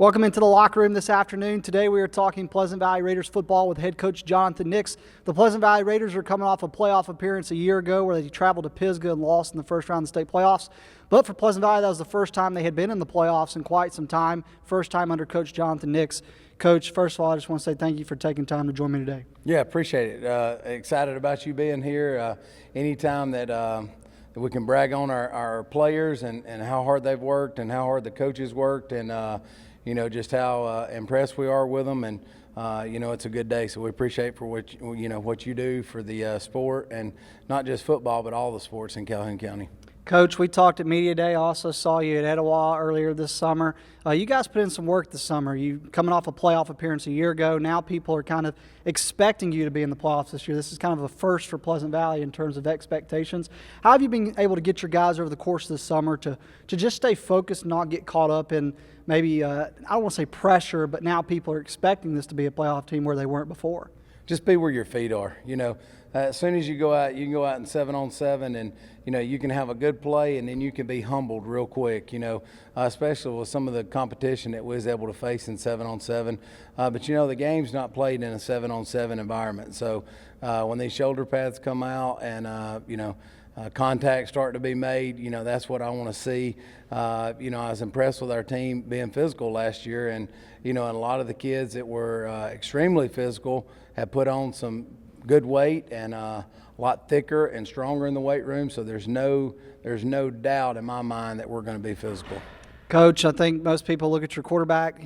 Welcome into the locker room this afternoon. Today we are talking Pleasant Valley Raiders football with head coach Jonathan Nix. The Pleasant Valley Raiders are coming off a playoff appearance a year ago where they traveled to Pisgah and lost in the first round of the state playoffs. But for Pleasant Valley, that was the first time they had been in the playoffs in quite some time. First time under Coach Jonathan Nix. Coach, first of all, I just want to say thank you for taking time to join me today. Yeah, appreciate it. Excited about you being here. Anytime that we can brag on our players and how hard they've worked and how hard the coaches worked and just how impressed we are with them, and it's a good day. So we appreciate for what you do for the sport, and not just football, but all the sports in Calhoun County. Coach, we talked at Media Day. I also saw you at Etowah earlier this summer. You guys put in some work this summer. You coming off a playoff appearance a year ago. Now people are kind of expecting you to be in the playoffs this year. This is kind of a first for Pleasant Valley in terms of expectations. How have you been able to get your guys over the course of the summer to just stay focused, not get caught up in maybe, I don't want to say pressure, but now people are expecting this to be a playoff team where they weren't before? Just be where your feet are. As soon as you go out, you can go out in 7-on-7, and you can have a good play, and then you can be humbled real quick. Especially with some of the competition that we was able to face in 7-on-7. But the game's not played in a 7-on-7 environment. So when these shoulder pads come out and contact start to be made, that's what I want to see. I was impressed with our team being physical last year, and and a lot of the kids that were extremely physical have put on some good weight and a lot thicker and stronger in the weight room. So there's no doubt in my mind that we're going to be physical. Coach, I think most people look at your quarterback,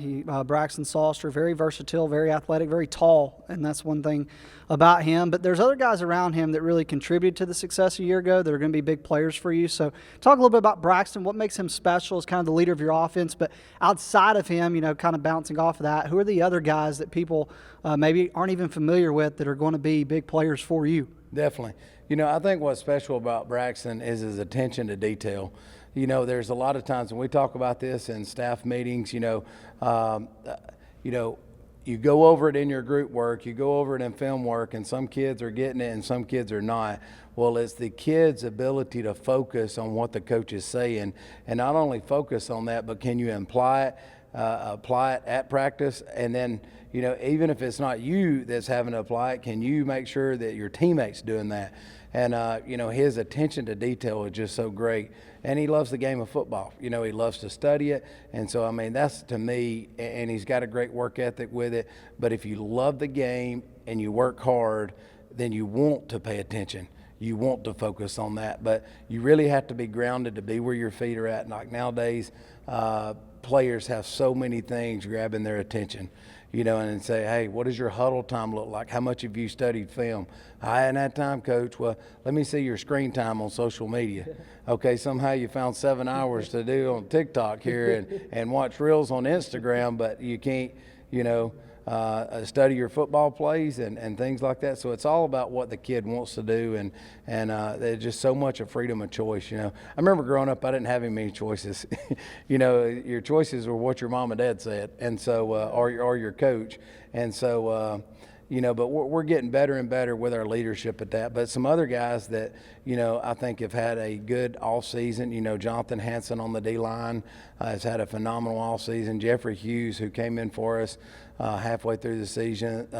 Braxton Salster, very versatile, very athletic, very tall, and that's one thing about him. But there's other guys around him that really contributed to the success a year ago that are going to be big players for you. So talk a little bit about Braxton. What makes him special as kind of the leader of your offense? But outside of him, kind of bouncing off of that, who are the other guys that people maybe aren't even familiar with that are going to be big players for you? Definitely. I think what's special about Braxton is his attention to detail. There's a lot of times when we talk about this in staff meetings, you go over it in your group work, you go over it in film work, and some kids are getting it and some kids are not. Well, it's the kids' ability to focus on what the coach is saying, and not only focus on that, but can you apply it at practice, and then even if it's not you that's having to apply it, can you make sure that your teammates doing that? And his attention to detail is just so great, and he loves the game of football. He loves to study it, and so that's to me. And he's got a great work ethic with it. But if you love the game and you work hard, then you want to pay attention. You want to focus on that, but you really have to be grounded to be where your feet are at. Like nowadays, players have so many things grabbing their attention, and say, hey, what does your huddle time look like? How much have you studied film? I hadn't had time, Coach. Well, let me see your screen time on social media. Okay, somehow you found 7 hours to do on TikTok here and watch reels on Instagram, but you can't, study your football plays and things like that. So it's all about what the kid wants to do, and there's just so much of freedom of choice. I remember growing up, I didn't have many choices. Your choices were what your mom and dad said, and so or your coach, and so. But we're getting better and better with our leadership at that. But some other guys that, I think have had a good off season. Jonathan Hanson on the D-line has had a phenomenal off season. Jeffrey Hughes, who came in for us halfway through the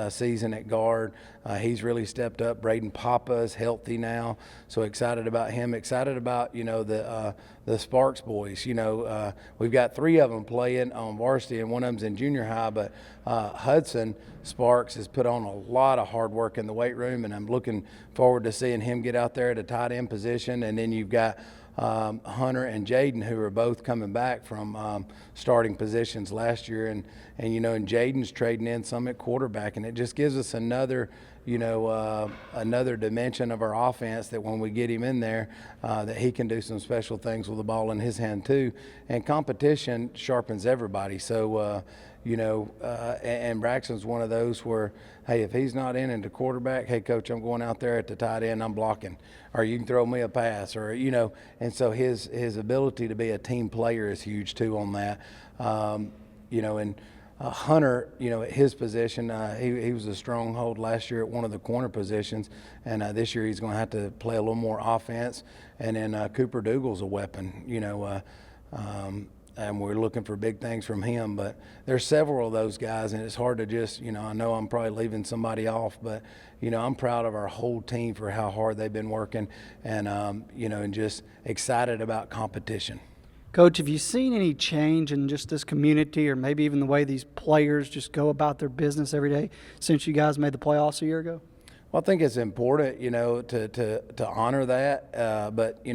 season at guard, he's really stepped up. Braden Papa is healthy now, so excited about him. Excited about, the Sparks boys. We've got 3 of them playing on varsity, and one of them's in junior high, but Hudson Sparks has put on a lot of hard work in the weight room, and I'm looking forward to seeing him get out there at a tight end position. And then you've got Hunter and Jaden, who are both coming back from starting positions last year, and Jaden's trading in some at quarterback, and it just gives us another another dimension of our offense that when we get him in there, that he can do some special things with the ball in his hand too. And competition sharpens everybody. So, and Braxton's one of those where, hey, if he's not in the quarterback, hey, Coach, I'm going out there at the tight end, I'm blocking. Or you can throw me a pass, or, and so his ability to be a team player is huge too on that. And Hunter, at his position, he was a stronghold last year at one of the corner positions, and this year he's going to have to play a little more offense. And then Cooper Dougal's a weapon. and we're looking for big things from him. But there's several of those guys, and it's hard to just, I know I'm probably leaving somebody off, but, I'm proud of our whole team for how hard they've been working, and, and just excited about competition. Coach, have you seen any change in just this community or maybe even the way these players just go about their business every day since you guys made the playoffs a year ago? Well, I think it's important, to honor that. But,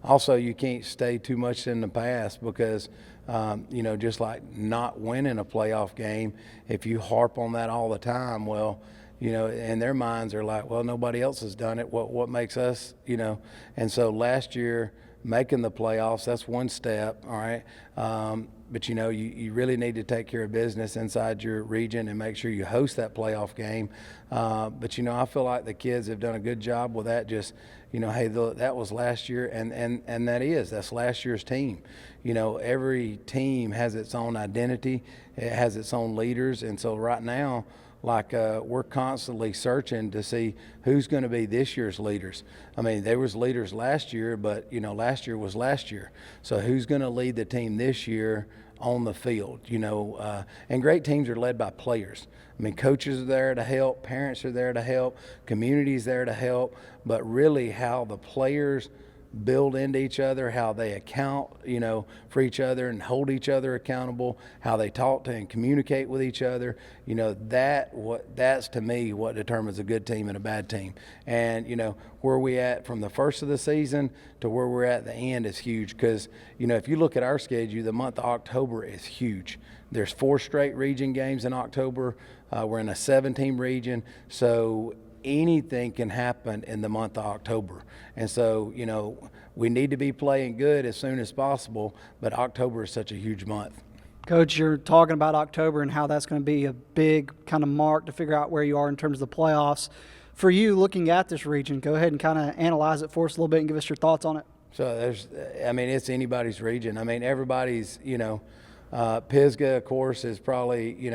also you can't stay too much in the past because, just like not winning a playoff game, if you harp on that all the time, well, in their minds are like, well, nobody else has done it. What makes us, And so last year, making the playoffs, that's one step, all right? But, you really need to take care of business inside your region and make sure you host that playoff game. But, I feel like the kids have done a good job with that. Just, hey, that was last year, and that's last year's team. Every team has its own identity. It has its own leaders. And so right now, we're constantly searching to see who's going to be this year's leaders. I mean, there was leaders last year, but, last year was last year. So who's going to lead the team this year on the field? And great teams are led by players. I mean, coaches are there to help, parents are there to help, community's there to help, but really how the players build into each other, how they account, for each other and hold each other accountable, how they talk to and communicate with each other, that's to me what determines a good team and a bad team. And, where we at from the first of the season to where we're at the end is huge because, if you look at our schedule, the month of October is huge. There's 4 straight region games in October. We're in a 7-team region. So anything can happen in the month of October. And so, we need to be playing good as soon as possible, but October is such a huge month. Coach, you're talking about October and how that's going to be a big kind of mark to figure out where you are in terms of the playoffs. For you, looking at this region, go ahead and kind of analyze it for us a little bit and give us your thoughts on it. So it's anybody's region. I mean, everybody's, Pisgah, of course, is probably,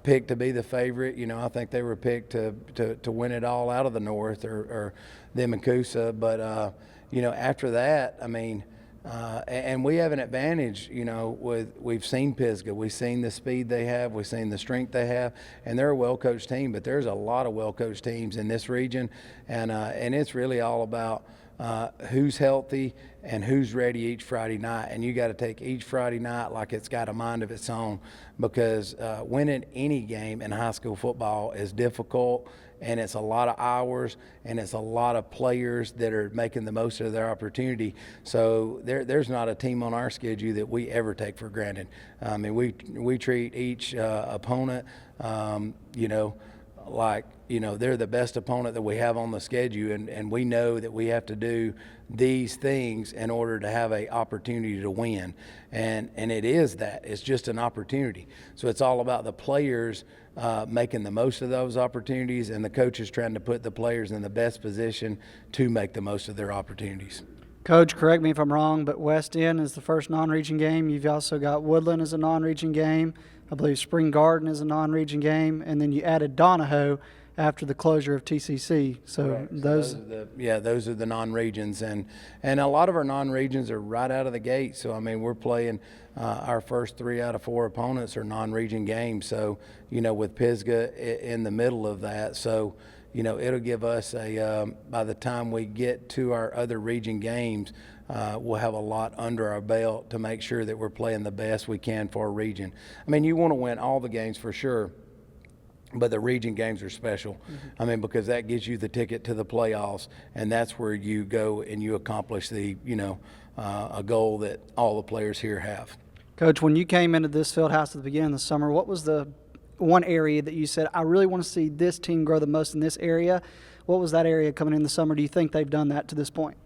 picked to be the favorite. I think they were picked to win it all out of the North or them and Coosa. But, after that, I mean, and we have an advantage, we've seen Pisgah. We've seen the speed they have. We've seen the strength they have. And they're a well-coached team, but there's a lot of well-coached teams in this region. And it's really all about who's healthy and who's ready each Friday night. And you got to take each Friday night like it's got a mind of its own because winning any game in high school football is difficult, and it's a lot of hours, and it's a lot of players that are making the most of their opportunity. So there's not a team on our schedule that we ever take for granted. I mean, we treat each opponent, like, they're the best opponent that we have on the schedule, and we know that we have to do these things in order to have an opportunity to win. And it is that. It's just an opportunity. So it's all about the players making the most of those opportunities and the coaches trying to put the players in the best position to make the most of their opportunities. Coach, correct me if I'm wrong, but West End is the first non-region game. You've also got Woodland as a non-region game. I believe Spring Garden is a non-region game, and then you added Donahoe after the closure of TCC. So those are the non-regions, and a lot of our non-regions are right out of the gate. So I mean, we're playing our first 3 out of 4 opponents are non-region games. So with Pisgah in the middle of that, so it'll give us by the time we get to our other region games, we'll have a lot under our belt to make sure that we're playing the best we can for our region. I mean, you want to win all the games for sure, but the region games are special. Mm-hmm. I mean, because that gives you the ticket to the playoffs, and that's where you go and you accomplish the, a goal that all the players here have. Coach, when you came into this field house at the beginning of the summer, what was the one area that you said, I really want to see this team grow the most in this area? What was that area coming in the summer? Do you think they've done that to this point?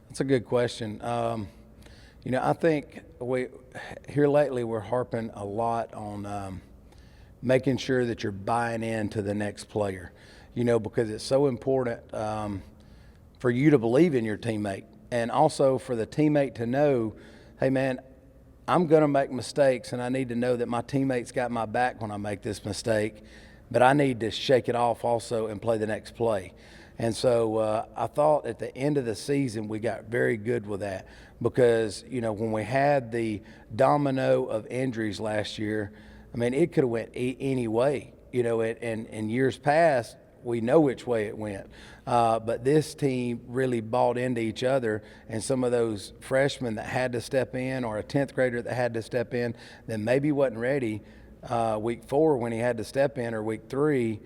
That's a good question. I think here lately we're harping a lot on making sure that you're buying into the next player, because it's so important for you to believe in your teammate, and also for the teammate to know, hey man, I'm going to make mistakes, and I need to know that my teammate's got my back when I make this mistake, but I need to shake it off also and play the next play. And so I thought at the end of the season we got very good with that because, when we had the domino of injuries last year, I mean, it could have went any way, and in years past, we know which way it went. But this team really bought into each other, and some of those freshmen that had to step in, or a 10th grader that had to step in, that maybe wasn't ready week 4 when he had to step in, or week 3,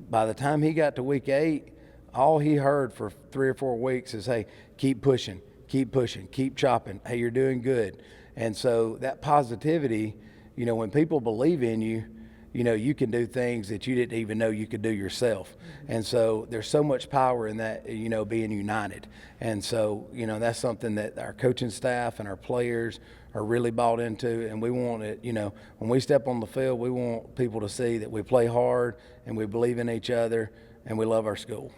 by the time he got to week 8, all he heard for 3 or 4 weeks is, hey, keep pushing, keep chopping. Hey, you're doing good. And so that positivity, when people believe in you, you can do things that you didn't even know you could do yourself. And so there's so much power in that, being united. And so, that's something that our coaching staff and our players are really bought into. And we want it, when we step on the field, we want people to see that we play hard and we believe in each other and we love our school.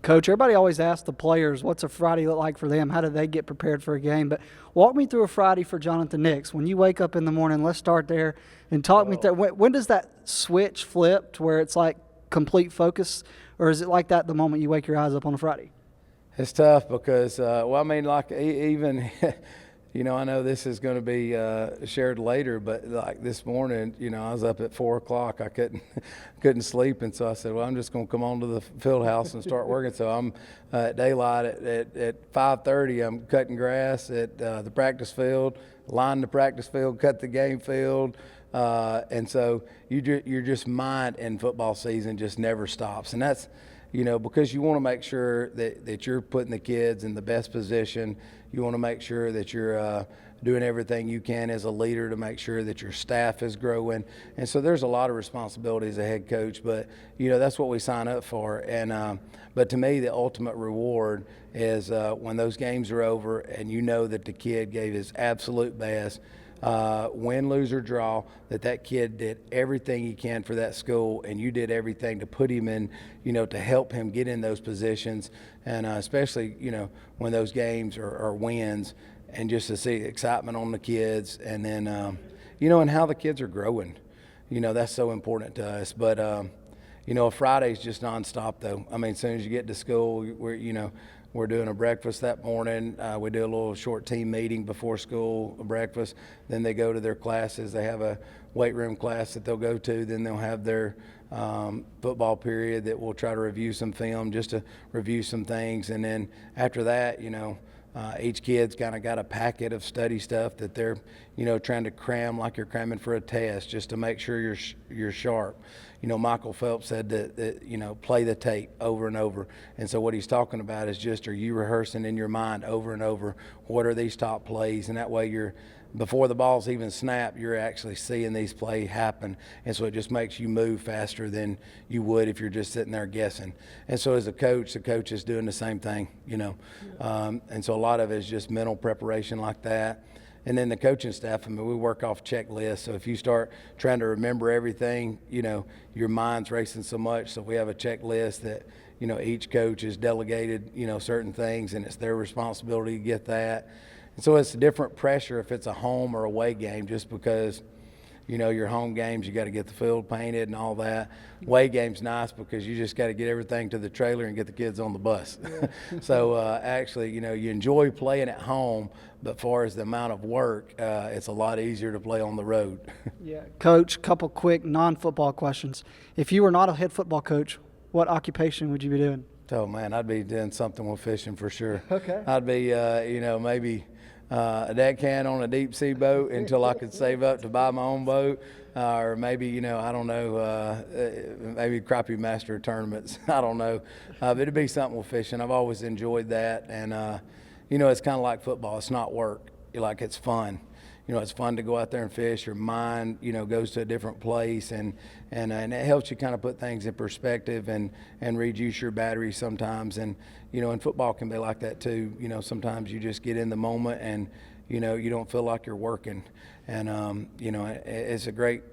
Coach, everybody always asks the players, what's a Friday look like for them? How do they get prepared for a game? But walk me through a Friday for Jonathan Nix. When you wake up in the morning, let's start there and talk me through. When does that switch flip to where it's like complete focus, or is it like that the moment you wake your eyes up on a Friday? It's tough because, even I know this is going to be shared later, but like this morning, I was up at 4 o'clock. I couldn't sleep, and so I said, well, I'm just going to come on to the field house and start working. So I'm at daylight at 5:30. I'm cutting grass at the practice field, line the practice field, cut the game field. And so your just mind in football season just never stops. And that's, because you want to make sure that you're putting the kids in the best position. You want to make sure that you're doing everything you can as a leader to make sure that your staff is growing. And so there's a lot of responsibility as a head coach, but, that's what we sign up for. And but to me, the ultimate reward is when those games are over and that the kid gave his absolute best, win, lose, or draw, that kid did everything he can for that school, and you did everything to put him in, to help him get in those positions, and especially, when those games are wins, and just to see excitement on the kids, and then, and how the kids are growing, that's so important to us. But, Friday's just nonstop, though. I mean, as soon as you get to school, we're doing a breakfast that morning. We do a little short team meeting before school, a breakfast. Then they go to their classes. They have a weight room class that they'll go to. Then they'll have their football period that we'll try to review some film, just to review some things. And then after that, each kid's kind of got a packet of study stuff that they're, trying to cram like you're cramming for a test, just to make sure you're sharp. Michael Phelps said that play the tape over and over. And so what he's talking about is just, are you rehearsing in your mind over and over, what are these top plays? And that way before the ball's even snapped, you're actually seeing these plays happen. And so it just makes you move faster than you would if you're just sitting there guessing. And so as a coach, the coach is doing the same thing, and so a lot of it is just mental preparation like that. And then the coaching staff, we work off checklists. So if you start trying to remember everything, your mind's racing so much. So we have a checklist that, each coach is delegated, certain things, and it's their responsibility to get that. And so it's a different pressure if it's a home or away game, just because, your home games, you got to get the field painted and all that. Away game's nice because you just got to get everything to the trailer and get the kids on the bus. Yeah. So actually, you enjoy playing at home, but as far as the amount of work, it's a lot easier to play on the road. Yeah. Coach, couple quick non-football questions. If you were not a head football coach, what occupation would you be doing? Oh, man, I'd be doing something with fishing for sure. Okay. I'd be, maybe a deckhand on a deep sea boat until I could save up to buy my own boat, or maybe, I don't know, maybe crappie master tournaments. I don't know. But it'd be something with fishing. I've always enjoyed that. And, it's kind of like football. It's not work. It's fun. It's fun to go out there and fish. Your mind, goes to a different place, and it helps you kind of put things in perspective and reduce your battery sometimes. And, and football can be like that too. Sometimes you just get in the moment and, you don't feel like you're working. And, it's a great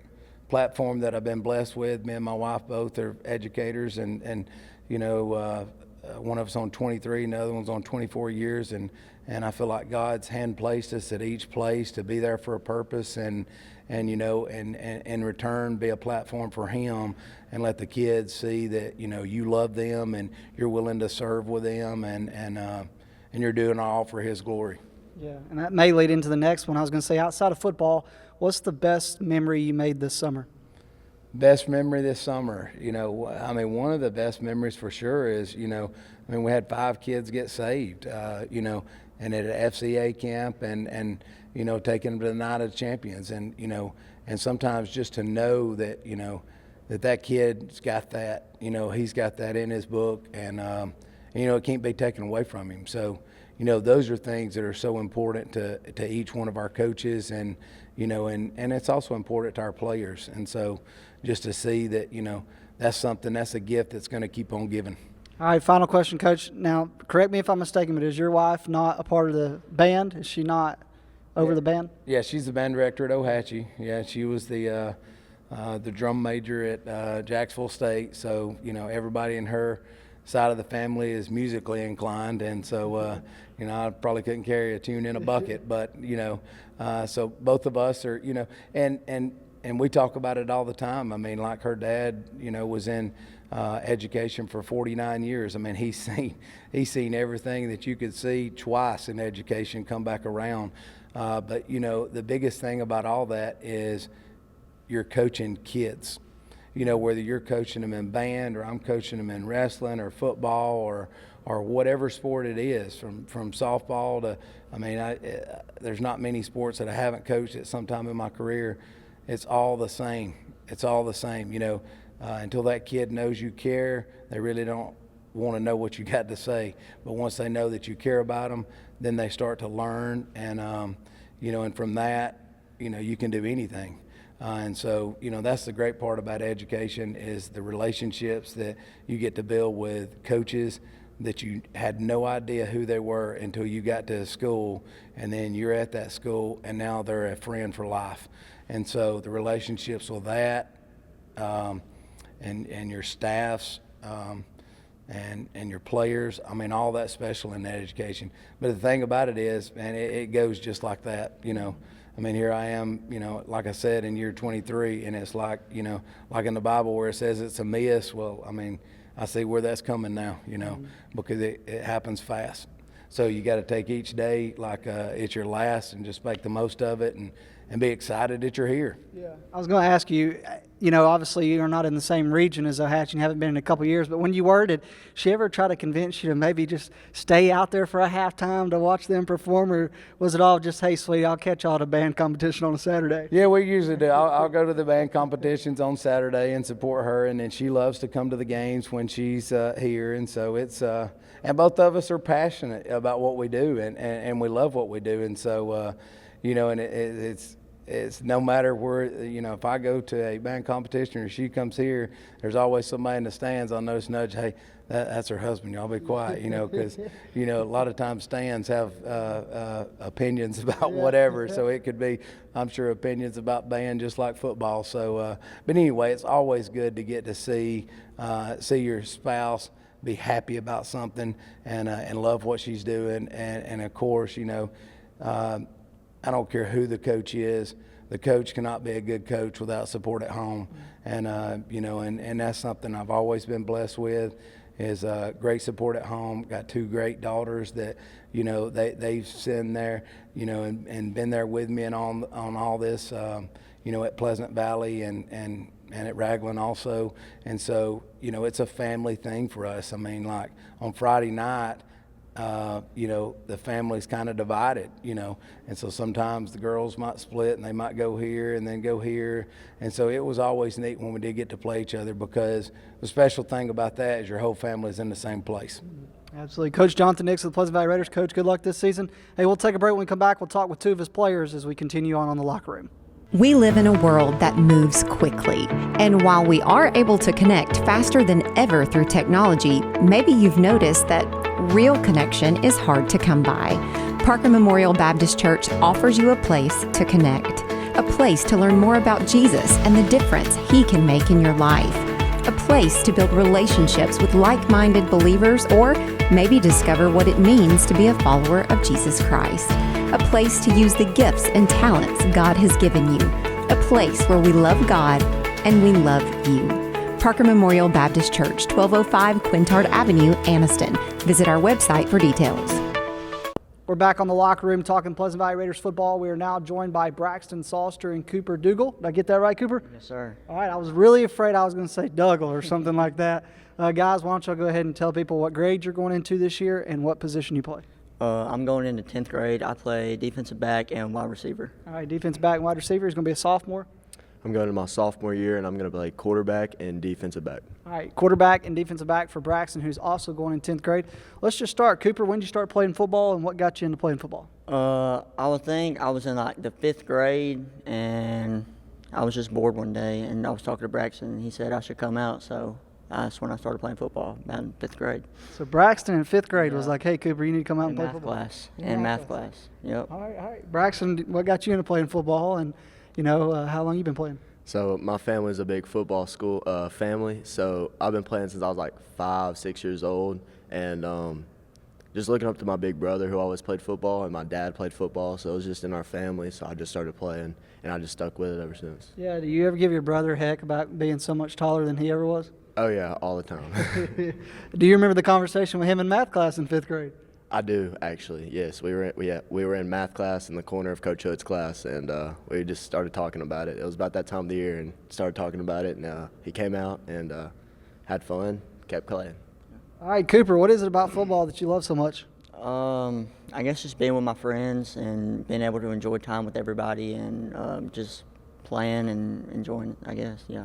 platform that I've been blessed with. Me and my wife both are educators, and one of us on 23, and the other one's on 24 years, and and I feel like God's hand placed us at each place to be there for a purpose, and in return be a platform for Him, and let the kids see that you love them and you're willing to serve with them, and you're doing all for His glory. Yeah, and that may lead into the next one. I was going to say, outside of football, what's the best memory you made this summer? Best memory this summer, one of the best memories for sure is, we had 5 kids get saved, and at an FCA camp, and taking them to the Night of Champions, and sometimes just to know that, that kid's got that, he's got that in his book, and it can't be taken away from him. So, those are things that are so important to each one of our coaches, and it's also important to our players. And so just to see that, that's a gift that's going to keep on giving. All right, final question, Coach. Now, correct me if I'm mistaken, but is your wife not a part of the band? Is she not over the band? Yeah, she's the band director at Ohatchee. Yeah, she was the drum major at Jacksonville State. So, everybody in her side of the family is musically inclined, and so I probably couldn't carry a tune in a bucket, but so both of us are, and we talk about it all the time. I mean, like her dad, was in education for 49 years. I mean, he's seen everything that you could see twice in education come back around. But the biggest thing about all that is you're coaching kids. Whether you're coaching them in band, or I'm coaching them in wrestling or football, or whatever sport it is, from softball to, there's not many sports that I haven't coached at some time in my career. It's all the same. It's all the same. Until that kid knows you care, they really don't want to know what you got to say. But once they know that you care about them, then they start to learn, and and from that, you can do anything. And so, that's the great part about education, is the relationships that you get to build with coaches that you had no idea who they were until you got to school, and then you're at that school, and now they're a friend for life. And so the relationships with that, and your staffs, and your players, all that's special in that education. But the thing about it is, man, it goes just like that, here I am, like I said, in year 23, and it's like, like in the Bible where it says it's a miss. Well, I see where that's coming now, because it happens fast. So you got to take each day like it's your last, and just make the most of it, and be excited that you're here. Yeah. I was going to ask you, obviously you're not in the same region as Ohatchee, and haven't been in a couple of years, but when you were, did she ever try to convince you to maybe just stay out there for a halftime to watch them perform, or was it all just, hey, sweetie, I'll catch y'all at a band competition on a Saturday? Yeah, we usually do. I'll go to the band competitions on Saturday and support her, and then she loves to come to the games when she's here, and so it's and both of us are passionate about what we do, and we love what we do, and so and it's no matter where, if I go to a band competition or she comes here, there's always somebody in the stands. I'll notice nudge, hey, that's her husband. Y'all be quiet, because, a lot of times stands have opinions about whatever. So it could be, I'm sure, opinions about band just like football. So, but anyway, it's always good to get to see your spouse be happy about something, and love what she's doing. And of course, I don't care who the coach is. The coach cannot be a good coach without support at home. And, and that's something I've always been blessed with, is great support at home. Got 2 great daughters that, they've sitting there, and been there with me and on all this, at Pleasant Valley and at Raglan also. And so, it's a family thing for us. Like on Friday night, the family's kind of divided, and so sometimes the girls might split and they might go here and then go here. And so it was always neat when we did get to play each other, because the special thing about that is your whole family's in the same place. Absolutely. Coach Jonathan Nix of the Pleasant Valley Raiders. Coach, good luck this season. Hey, we'll take a break. When we come back, we'll talk with 2 of his players as we continue on the locker room. We live in a world that moves quickly, and while we are able to connect faster than ever through technology, maybe you've noticed that real connection is hard to come by. Parker Memorial Baptist Church offers you a place to connect, a place to learn more about Jesus and the difference He can make in your life, a place to build relationships with like-minded believers, or Maybe discover what it means to be a follower of Jesus Christ. A place to use the gifts and talents God has given you. A place where we love God and we love you. Parker Memorial Baptist Church, 1205 Quintard Avenue, Anniston. Visit our website for details. We're back on the locker room talking Pleasant Valley Raiders football. We are now joined by Braxton Salster and Cooper Dougal. Did I get that right, Cooper? Yes, sir. All right, I was really afraid I was going to say Dougal or something like that. Guys, why don't y'all go ahead and tell people what grade you're going into this year and what position you play. I'm going into 10th grade. I play defensive back and wide receiver. All right, defensive back and wide receiver. He's going to be a sophomore. I'm going to my sophomore year, and I'm going to play quarterback and defensive back. All right, quarterback and defensive back for Braxton, who's also going in 10th grade. Let's just start. Cooper, when did you start playing football, and what got you into playing football? I would think I was in like the 5th grade, and I was just bored one day, and I was talking to Braxton, and he said I should come out, so that's when I started playing football, about in 5th grade. So Braxton in 5th grade was like, hey, Cooper, you need to come out and play Math football. class. And math class. Yep. All right. Braxton, what got you into playing football, and, how long you been playing? So my family's a big football school family, so I've been playing since I was like 5, 6 years old, and just looking up to my big brother who always played football, and my dad played football, so it was just in our family, so I just started playing, and I just stuck with it ever since. Yeah, do you ever give your brother heck about being so much taller than he ever was? Oh yeah, all the time. Do you remember the conversation with him in math class in 5th grade? I do, actually, yes. We were in math class in the corner of Coach Hood's class, and we just started talking about it. It was about that time of the year, and started talking about it, and he came out and had fun, kept playing. All right, Cooper, what is it about football that you love so much? I guess just being with my friends and being able to enjoy time with everybody and just playing and enjoying it, I guess, yeah.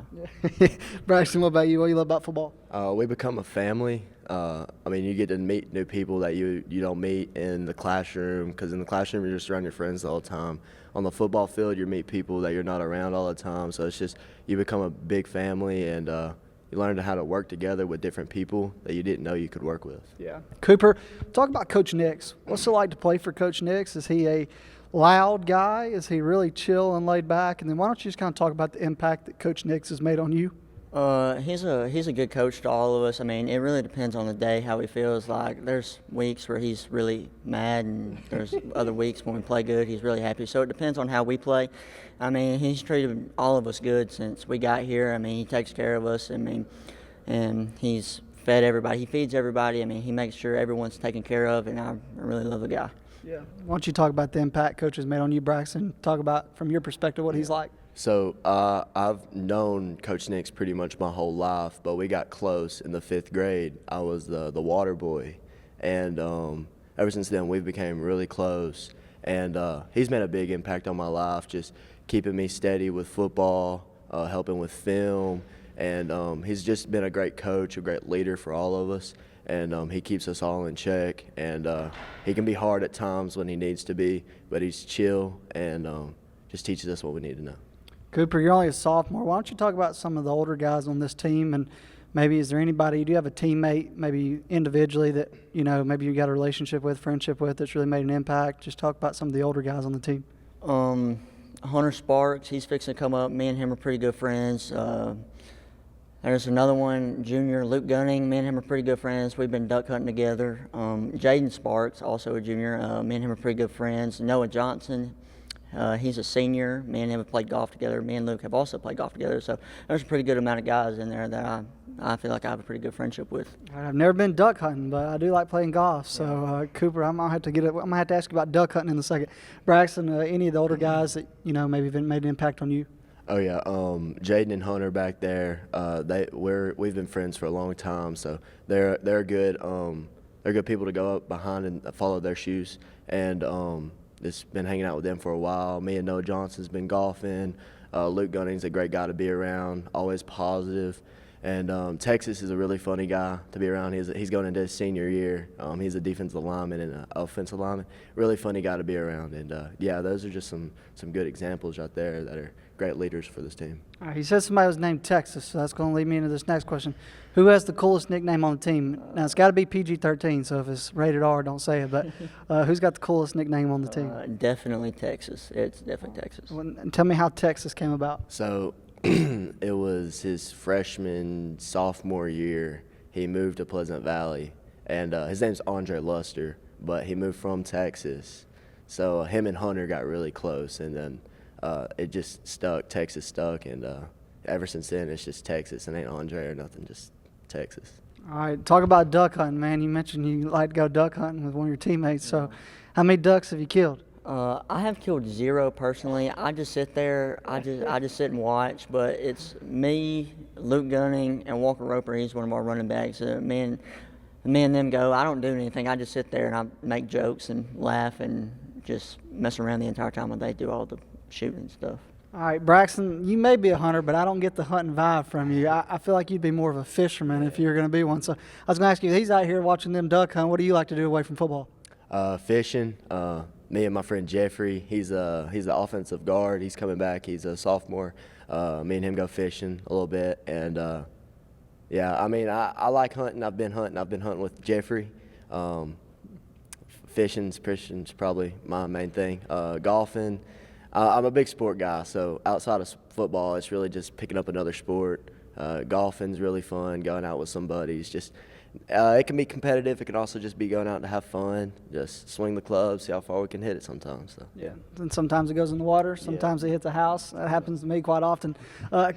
Braxton, what about you? What do you love about football? We become a family. You get to meet new people that you don't meet in the classroom, because in the classroom you're just around your friends the whole time. On the football field you meet people that you're not around all the time, so it's just you become a big family, and you learn how to work together with different people that you didn't know you could work with. Yeah. Cooper, talk about Coach Nix. What's it like to play for Coach Nix? Is he a loud guy? Is he really chill and laid back? And then why don't you just kind of talk about the impact that Coach Nix has made on you? He's a good coach to all of us. I mean, it really depends on the day how he feels. Like, there's weeks where he's really mad, and there's other weeks when we play good, he's really happy. So it depends on how we play. I mean, he's treated all of us good since we got here. I mean, he takes care of us. I mean, and he's fed everybody. He feeds everybody. I mean, he makes sure everyone's taken care of, and I really love the guy. Yeah. Why don't you talk about the impact Coach has made on you, Braxton? Talk about, from your perspective, what he's like. So I've known Coach Nix pretty much my whole life, but we got close in the 5th grade. I was the water boy, and ever since then we've become really close. And he's made a big impact on my life, just keeping me steady with football, helping with film, and he's just been a great coach, a great leader for all of us. And he keeps us all in check, and he can be hard at times when he needs to be, but he's chill and just teaches us what we need to know. Cooper, you're only a sophomore. Why don't you talk about some of the older guys on this team, and maybe is there anybody, do you have a teammate maybe individually that, maybe you got a relationship with, friendship with, that's really made an impact? Just talk about some of the older guys on the team. Hunter Sparks, he's fixing to come up. Me and him are pretty good friends. There's another one, junior, Luke Gunning. Me and him are pretty good friends. We've been duck hunting together. Jaden Sparks, also a junior. Me and him are pretty good friends. Noah Johnson, he's a senior. Me and him have played golf together. Me and Luke have also played golf together. So there's a pretty good amount of guys in there that I feel like I have a pretty good friendship with. I've never been duck hunting, but I do like playing golf. So Cooper, I'm gonna have to ask you about duck hunting in a second. Braxton, any of the older guys that maybe have made an impact on you? Oh yeah, Jaden and Hunter back there. We've been friends for a long time, so they're good. They're good people to go up behind and follow their shoes. And just been hanging out with them for a while. Me and Noah Johnson's been golfing. Luke Gunning's a great guy to be around, always positive. And Texas is a really funny guy to be around. He's going into his senior year. He's a defensive lineman and an offensive lineman. Really funny guy to be around. And those are just some good examples right there that are great leaders for this team. All right, he said somebody was named Texas, so that's going to lead me into this next question. Who has the coolest nickname on the team? Now, it's got to be PG-13, so if it's rated R, don't say it. But who's got the coolest nickname on the team? Definitely Texas. It's definitely Texas. Well, tell me how Texas came about. So it was his sophomore year. He moved to Pleasant Valley, and his name's Andre Luster, but he moved from Texas. So him and Hunter got really close, and then it just stuck. Texas stuck, and ever since then it's just Texas. It ain't Andre or nothing, just Texas. All right, talk about duck hunting, man. You mentioned you like to go duck hunting with one of your teammates. So how many ducks have you killed? I have killed 0 personally. I just sit there. I just sit and watch. But it's me, Luke Gunning, and Walker Roper. He's one of our running backs. Me and them go. I don't do anything. I just sit there and I make jokes and laugh and just mess around the entire time while they do all the shooting and stuff. All right, Braxton, you may be a hunter, but I don't get the hunting vibe from you. I feel like you'd be more of a fisherman if you were going to be one. So I was going to ask you, he's out here watching them duck hunt. What do you like to do away from football? Fishing. Me and my friend Jeffrey, he's the offensive guard. He's coming back. He's a sophomore. Me and him go fishing a little bit. And, yeah, I mean, I like hunting. I've been hunting with Jeffrey. Fishing's probably my main thing. Golfing. I'm a big sport guy, so outside of football, it's really just picking up another sport. Golfing's really fun, going out with some buddies. Just it can be competitive. It can also just be going out to have fun, just swing the club, see how far we can hit it sometimes. So. Yeah. And sometimes it goes in the water. Sometimes it hits a house. That happens to me quite often.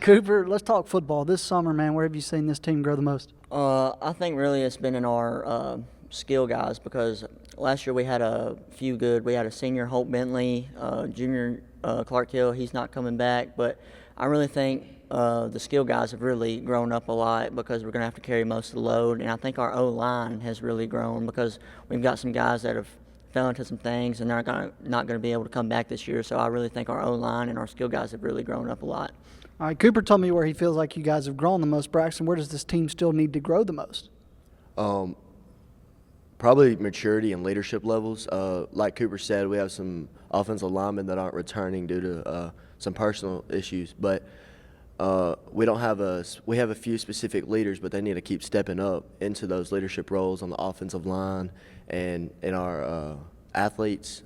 Cooper, let's talk football. This summer, man, where have you seen this team grow the most? I think really it's been in our skill guys, because last year we had a few good. We had a senior, Holt Bentley, junior Clark Hill. He's not coming back, but I really think the skill guys have really grown up a lot, because we're going to have to carry most of the load. And I think our O-line has really grown, because we've got some guys that have fell into some things and they're not going to be able to come back this year. So I really think our O-line and our skill guys have really grown up a lot. All right, Cooper told me where he feels like you guys have grown the most. Braxton, where does this team still need to grow the most? Probably maturity and leadership levels. Like Cooper said, we have some offensive linemen that aren't returning due to some personal issues, but we have a few specific leaders, but they need to keep stepping up into those leadership roles on the offensive line and in our athletes,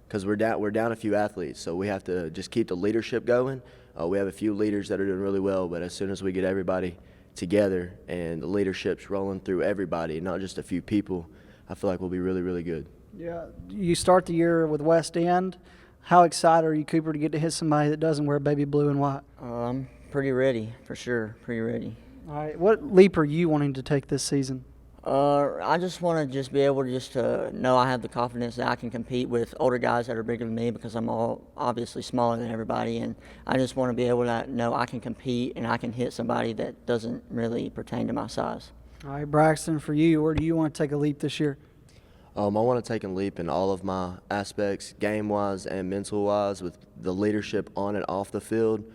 because we're down a few athletes, so we have to just keep the leadership going. We have a few leaders that are doing really well, but as soon as we get everybody together and the leadership's rolling through everybody, not just a few people, I feel like we'll be really, really good. Yeah, you start the year with West End. How excited are you, Cooper, to get to hit somebody that doesn't wear baby blue and white? I'm pretty ready, for sure, pretty ready. All right, what leap are you wanting to take this season? I just want to just be able to just know I have the confidence that I can compete with older guys that are bigger than me, because I'm all obviously smaller than everybody, and I just want to be able to know I can compete and I can hit somebody that doesn't really pertain to my size. All right, Braxton, for you, where do you want to take a leap this year? I want to take a leap in all of my aspects, game-wise and mental-wise, with the leadership on and off the field.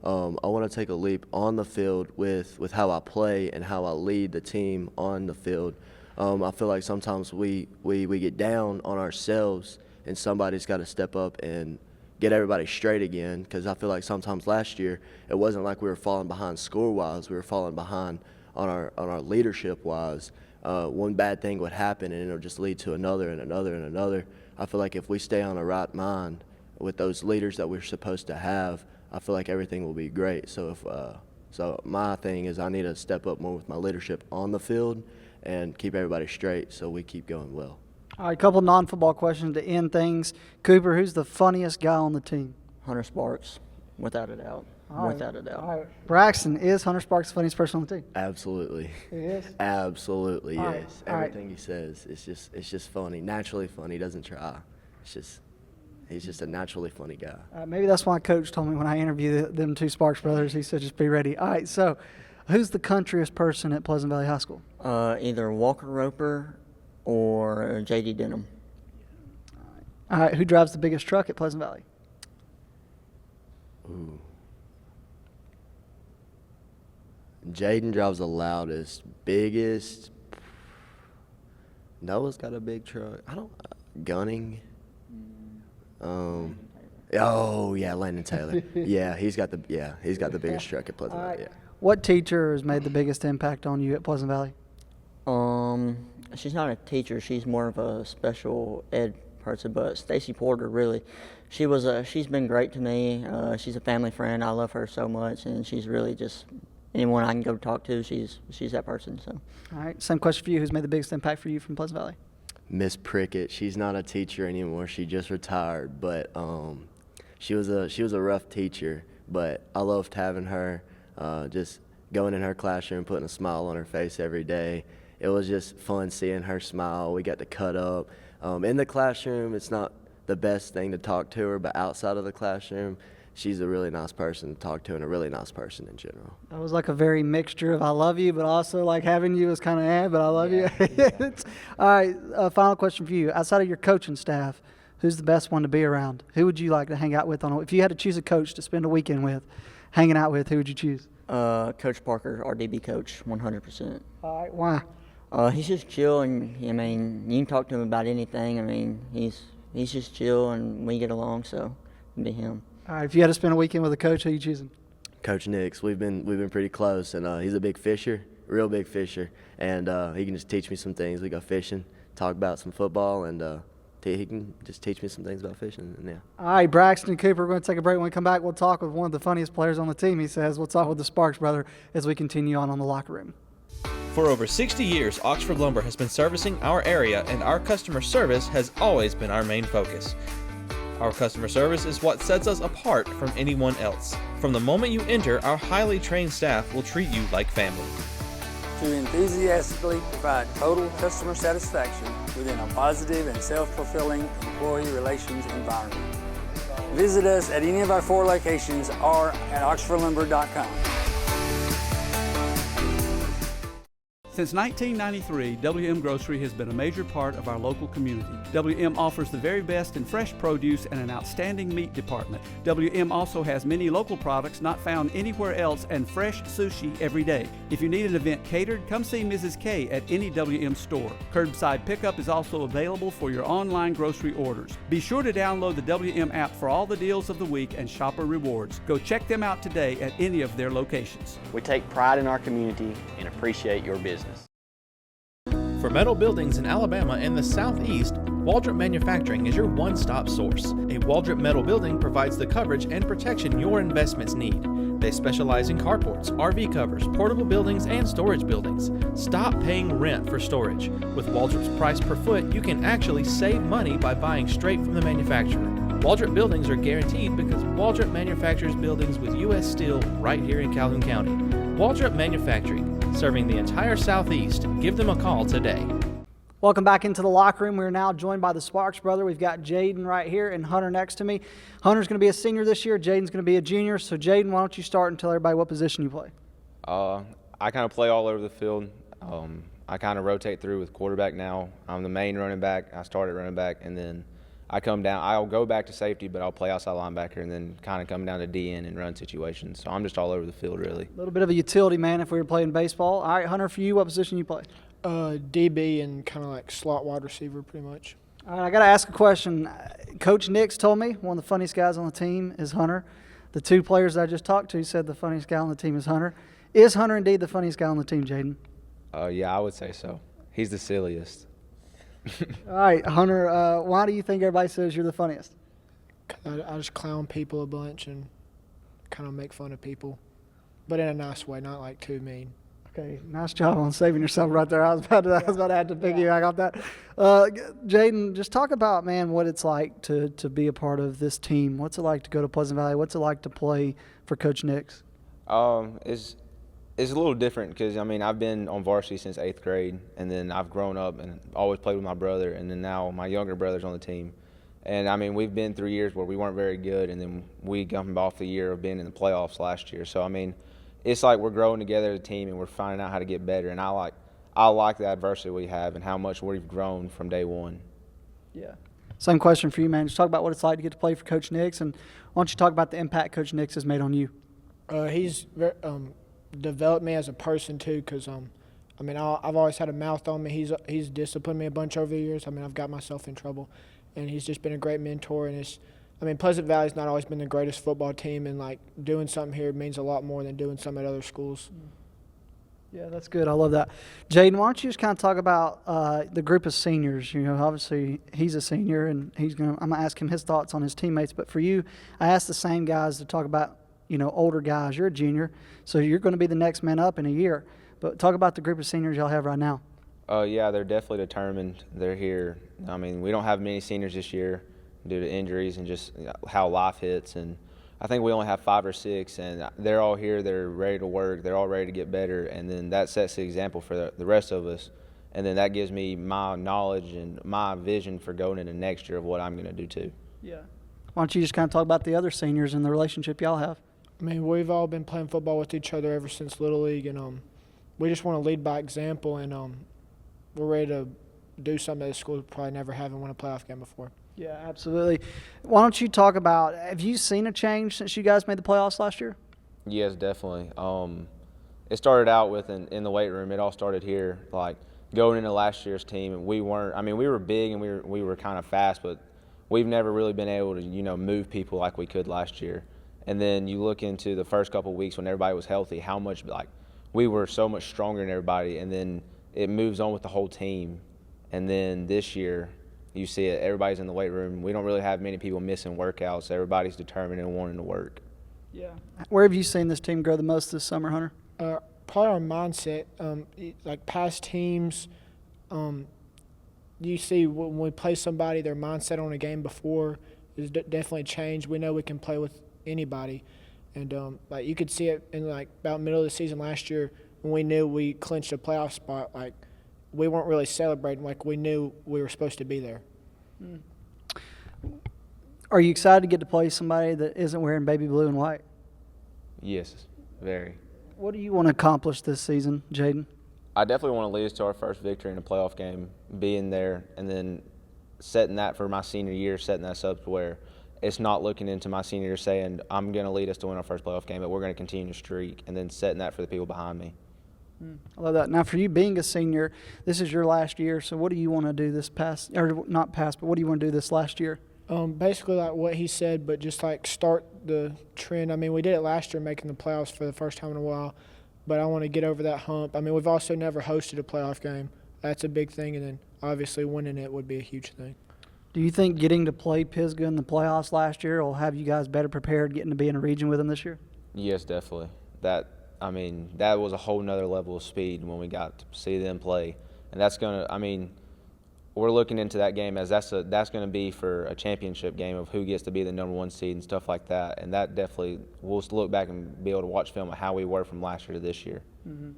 I want to take a leap on the field with how I play and how I lead the team on the field. I feel like sometimes we get down on ourselves, and somebody's got to step up and get everybody straight again, because I feel like sometimes last year it wasn't like we were falling behind score-wise. We were falling behind on our leadership-wise. One bad thing would happen, and it'll just lead to another and another and another. I feel like if we stay on the right mind with those leaders that we're supposed to have, I feel like everything will be great. So so my thing is I need to step up more with my leadership on the field and keep everybody straight so we keep going well. All right, a couple non-football questions to end things. Cooper, who's the funniest guy on the team? Hunter Sparks, without a doubt. Without a doubt. All right. Braxton, is Hunter Sparks the funniest person on the team? Absolutely. He is? Absolutely, All yes. right. Everything he says, it's just funny, naturally funny. He doesn't try. He's just a naturally funny guy. Maybe that's why Coach told me when I interviewed them two Sparks brothers, he said just be ready. All right, so who's the countryest person at Pleasant Valley High School? Either Walker Roper or J.D. Denham. All right, who drives the biggest truck at Pleasant Valley? Ooh. Jaden drives the loudest, biggest. Noah's got a big truck. Gunning. Oh yeah, Landon Taylor. yeah, he's got the biggest truck at Pleasant Valley. Yeah. What teacher has made the biggest impact on you at Pleasant Valley? She's not a teacher. She's more of a special ed person. But Stacy Porter, really, she's been great to me. She's a family friend. I love her so much, and she's really just anyone I can go talk to, she's that person. So. All right, same question for you. Who's made the biggest impact for you from Pleasant Valley? Miss Prickett. She's not a teacher anymore. She just retired, but she was a rough teacher. But I loved having her. Just going in her classroom, putting a smile on her face every day. It was just fun seeing her smile. We got to cut up. In the classroom, it's not the best thing to talk to her, but outside of the classroom, she's a really nice person to talk to and a really nice person in general. That was like a very mixture of I love you, but also like having you was kind of but I love you. All right, final question for you. Outside of your coaching staff, who's the best one to be around? Who would you like to hang out with? If you had to choose a coach to spend a weekend with, hanging out with, who would you choose? Coach Parker, our DB coach, 100%. All right, why? He's just chill, and I mean, you can talk to him about anything. I mean, he's just chill, and we get along, so it'd be him. All right, if you had to spend a weekend with a coach, who are you choosing? Coach Nix. We've been pretty close, and he's a big fisher, real big fisher, and he can just teach me some things. We go fishing, talk about some football, and he can just teach me some things about fishing. And yeah. All right, Braxton Cooper, we're going to take a break. When we come back, we'll talk with one of the funniest players on the team, he says. We'll talk with the Sparks brother as we continue on the locker room. For over 60 years, Oxford Lumber has been servicing our area, and our customer service has always been our main focus. Our customer service is what sets us apart from anyone else. From the moment you enter, our highly trained staff will treat you like family. To enthusiastically provide total customer satisfaction within a positive and self-fulfilling employee relations environment. Visit us at any of our 4 locations or at oxfordlumber.com. Since 1993, WM Grocery has been a major part of our local community. WM offers the very best in fresh produce and an outstanding meat department. WM also has many local products not found anywhere else and fresh sushi every day. If you need an event catered, come see Mrs. K at any WM store. Curbside pickup is also available for your online grocery orders. Be sure to download the WM app for all the deals of the week and shopper rewards. Go check them out today at any of their locations. We take pride in our community and appreciate your business. For metal buildings in Alabama and the Southeast, Waldrop Manufacturing is your one-stop source. A Waldrop metal building provides the coverage and protection your investments need. They specialize in carports, RV covers, portable buildings, and storage buildings. Stop paying rent for storage. With Waldrop's price per foot, you can actually save money by buying straight from the manufacturer. Waldrop buildings are guaranteed because Waldrop manufactures buildings with U.S. steel right here in Calhoun County. Waldrop Manufacturing, serving the entire Southeast. Give them a call today. Welcome back into the locker room. We're now joined by the Sparks brother. We've got Jaden right here and Hunter next to me. Hunter's going to be a senior this year. Jaden's going to be a junior. So, Jaden, why don't you start and tell everybody what position you play? I kind of play all over the field. I kind of rotate through with quarterback now. I'm the main running back. I started running back, and then I come down. I'll go back to safety, but I'll play outside linebacker and then kind of come down to DN and run situations. So I'm just all over the field, really. A little bit of a utility man if we were playing baseball. All right, Hunter, for you, what position you play? DB and kind of like slot wide receiver, pretty much. All right, I got to ask a question. Coach Nix told me one of the funniest guys on the team is Hunter. The 2 players that I just talked to said the funniest guy on the team is Hunter. Is Hunter indeed the funniest guy on the team, Jaden? Yeah, I would say so. He's the silliest. All right, Hunter, why do you think everybody says you're the funniest? I just clown people a bunch and kind of make fun of people, but in a nice way, not like too mean. Okay, nice job on saving yourself right there. I was about to have to piggyback off that. Jaden, just talk about, man, what it's like to be a part of this team. What's it like to go to Pleasant Valley? What's it like to play for Coach Nix? It's a little different because, I mean, I've been on varsity since 8th grade, and then I've grown up and always played with my brother, and then now my younger brother's on the team. And, I mean, we've been through years where we weren't very good, and then we come off the year of being in the playoffs last year. So, I mean, it's like we're growing together as a team and we're finding out how to get better. And I like the adversity we have and how much we've grown from day one. Yeah. Same question for you, man. Just talk about what it's like to get to play for Coach Nix, and why don't you talk about the impact Coach Nix has made on you? He's very, developed me as a person too, because I mean, I've always had a mouth on me. He's disciplined me a bunch over the years. I mean, I've got myself in trouble, and he's just been a great mentor. And I mean, Pleasant Valley's not always been the greatest football team, and like doing something here means a lot more than doing something at other schools. Yeah, that's good. I love that. Jaden, why don't you just kind of talk about the group of seniors? You know, obviously he's a senior, and I'm gonna ask him his thoughts on his teammates. But for you, I asked the same guys to talk about older guys. You're a junior, so you're going to be the next man up in a year. But talk about the group of seniors y'all have right now. Yeah, they're definitely determined. They're here. I mean, we don't have many seniors this year due to injuries and just how life hits. And I think we only have 5 or 6, and they're all here. They're ready to work. They're all ready to get better, and then that sets the example for the rest of us. And then that gives me my knowledge and my vision for going into next year of what I'm going to do too. Yeah. Why don't you just kind of talk about the other seniors and the relationship y'all have? I mean, we've all been playing football with each other ever since Little League, and we just want to lead by example, and we're ready to do something that the school probably never have and won a playoff game before. Yeah, absolutely. Why don't you talk about, have you seen a change since you guys made the playoffs last year? Yes, definitely. It started out with in the weight room. It all started here. Like going into last year's team, we weren't. I mean, we were big and we were kind of fast, but we've never really been able to move people like we could last year. And then you look into the first couple of weeks when everybody was healthy, how much we were so much stronger than everybody, and then it moves on with the whole team. And then this year, you see it, everybody's in the weight room. We don't really have many people missing workouts. Everybody's determined and wanting to work. Yeah. Where have you seen this team grow the most this summer, Hunter? Probably our mindset. Like past teams, you see when we play somebody, their mindset on a game before is definitely changed. We know we can play with anybody. And like you could see it in about middle of the season last year when we knew we clinched a playoff spot. Like we weren't really celebrating like we knew we were supposed to be there. Are you excited to get to play somebody that isn't wearing baby blue and white? Yes, very. What do you want to accomplish this season, Jaden? I definitely want to lead us to our first victory in a playoff game, being there, and then setting that for my senior year, setting that up to where it's not looking into my senior year saying, I'm going to lead us to win our first playoff game, but we're going to continue to streak, and then setting that for the people behind me. I love that. Now, for you being a senior, this is your last year, so what do you want to do this what do you want to do this last year? Basically like what he said, but just start the trend. I mean, we did it last year making the playoffs for the first time in a while, but I want to get over that hump. I mean, we've also never hosted a playoff game. That's a big thing, and then obviously winning it would be a huge thing. Do you think getting to play Pisgah in the playoffs last year will have you guys better prepared getting to be in a region with them this year? Yes, definitely. That was a whole nother level of speed when we got to see them play. And that's going to, we're looking into that game as that's going to be for a championship game of who gets to be the #1 seed and stuff like that. And that definitely, we'll look back and be able to watch film of how we were from last year to this year. Mm-hmm.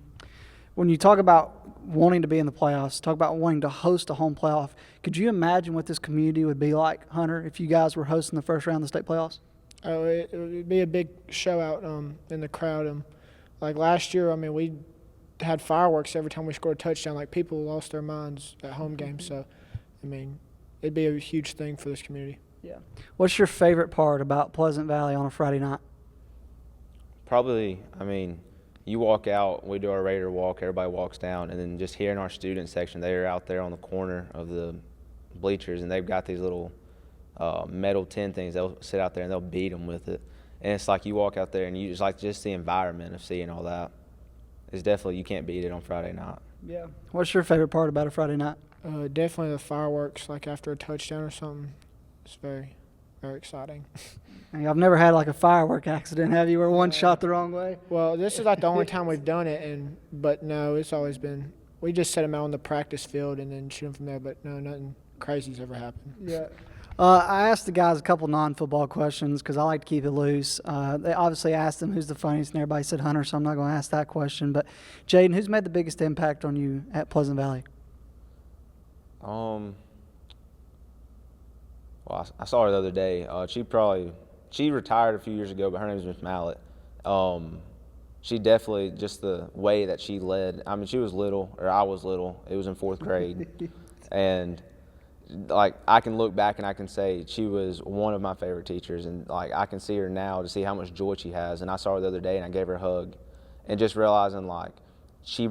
When you talk about wanting to be in the playoffs, talk about wanting to host a home playoff, could you imagine what this community would be like, Hunter, if you guys were hosting the first round of the state playoffs? Oh, it would be a big show out in the crowd. Like last year, we had fireworks every time we scored a touchdown. Like people lost their minds at home games. So, it'd be a huge thing for this community. Yeah. What's your favorite part about Pleasant Valley on a Friday night? Probably, you walk out, we do our Raider walk, everybody walks down, and then just hearing our student section, they're out there on the corner of the bleachers, and they've got these little metal tin things. They'll sit out there and they'll beat them with it. And it's like you walk out there and you just the environment of seeing all that. It's definitely, you can't beat it on Friday night. Yeah. What's your favorite part about a Friday night? Definitely the fireworks, like after a touchdown or something. It's very, very exciting. I've never had a firework accident, have you, where one shot the wrong way? Well, this is the only time we've done it, but no, it's always been, we just set them out on the practice field and then shoot them from there, but no, nothing crazy's ever happened. Yeah. I asked the guys a couple non-football questions because I like to keep it loose. They obviously asked them who's the funniest, and everybody said Hunter, so I'm not going to ask that question. But, Jaden, who's made the biggest impact on you at Pleasant Valley? Well, I saw her the other day. She retired a few years ago, but her name is Miss Mallet. She definitely, just the way that she led. She was little, or I was little. It was in 4th grade. And I can look back and I can say she was one of my favorite teachers, and I can see her now to see how much joy she has. And I saw her the other day and I gave her a hug, and just realizing she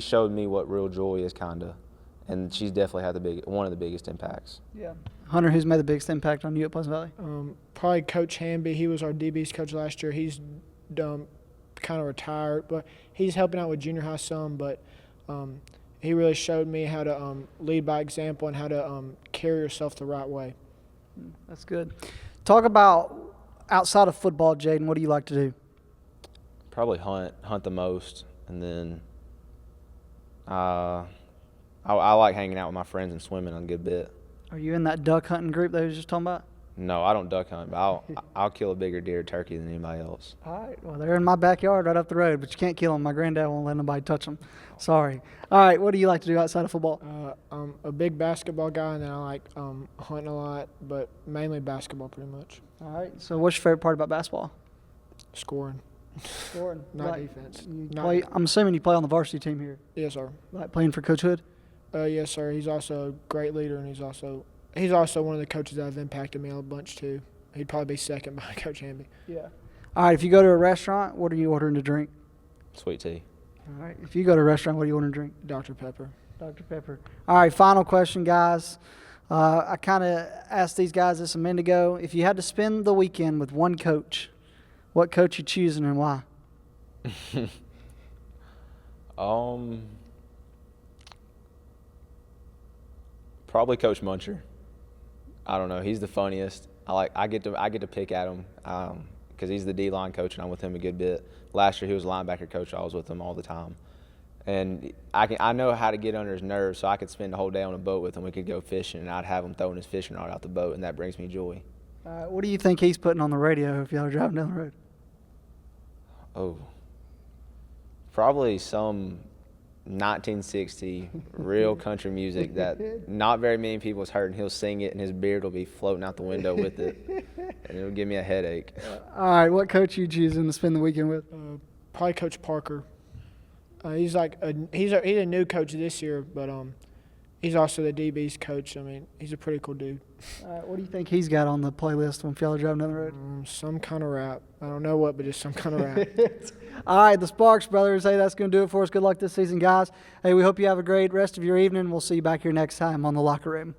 showed me what real joy is, kinda, and she's definitely had one of the biggest impacts. Yeah. Hunter, who's made the biggest impact on you at Pleasant Valley? Probably Coach Hamby. He was our DB's coach last year. He's kind of retired, but he's helping out with junior high some, but he really showed me how to lead by example and how to carry yourself the right way. That's good. Talk about outside of football, Jaden, what do you like to do? Probably hunt the most, and then I like hanging out with my friends and swimming a good bit. Are you in that duck hunting group that I was just talking about? No, I don't duck hunt, but I'll kill a bigger deer or turkey than anybody else. All right. Well, they're in my backyard right up the road, but you can't kill them. My granddad won't let nobody touch them. Sorry. All right. What do you like to do outside of football? I'm a big basketball guy, and then I like hunting a lot, but mainly basketball pretty much. All right. So what's your favorite part about basketball? Scoring. Scoring. Not defense. I'm assuming you play on the varsity team here. Yes, sir. Like playing for Coach Hood? Yes, sir. He's also a great leader, and he's also one of the coaches that have impacted me a bunch too. He'd probably be second behind Coach Hamby. Yeah. All right. If you go to a restaurant, what are you ordering to drink? Sweet tea. All right. If you go to a restaurant, what do you ordering to drink? Dr. Pepper. Dr. Pepper. All right. Final question, guys. I kind of asked these guys this a minute ago. If you had to spend the weekend with one coach, what coach you choosing and why? Probably Coach Muncher. I don't know. He's the funniest. I get to pick at him because he's the D-line coach, and I'm with him a good bit. Last year he was a linebacker coach. I was with him all the time, and I know how to get under his nerves. So I could spend the whole day on a boat with him. We could go fishing, and I'd have him throwing his fishing rod out the boat, and that brings me joy. What do you think he's putting on the radio if y'all are driving down the road? Oh, probably some 1960 real country music that not very many people has heard, and he'll sing it, and his beard will be floating out the window with it, and it'll give me a headache. All right, what coach you choosing to spend the weekend with? Probably Coach Parker. He's a new coach this year, but he's also the DB's coach. I mean, he's a pretty cool dude. What do you think he's got on the playlist when y'all are driving down the road? Some kind of rap. I don't know what, but just some kind of rap. All right, the Sparks brothers. Hey, that's going to do it for us. Good luck this season, guys. Hey, we hope you have a great rest of your evening. We'll see you back here next time on The Locker Room.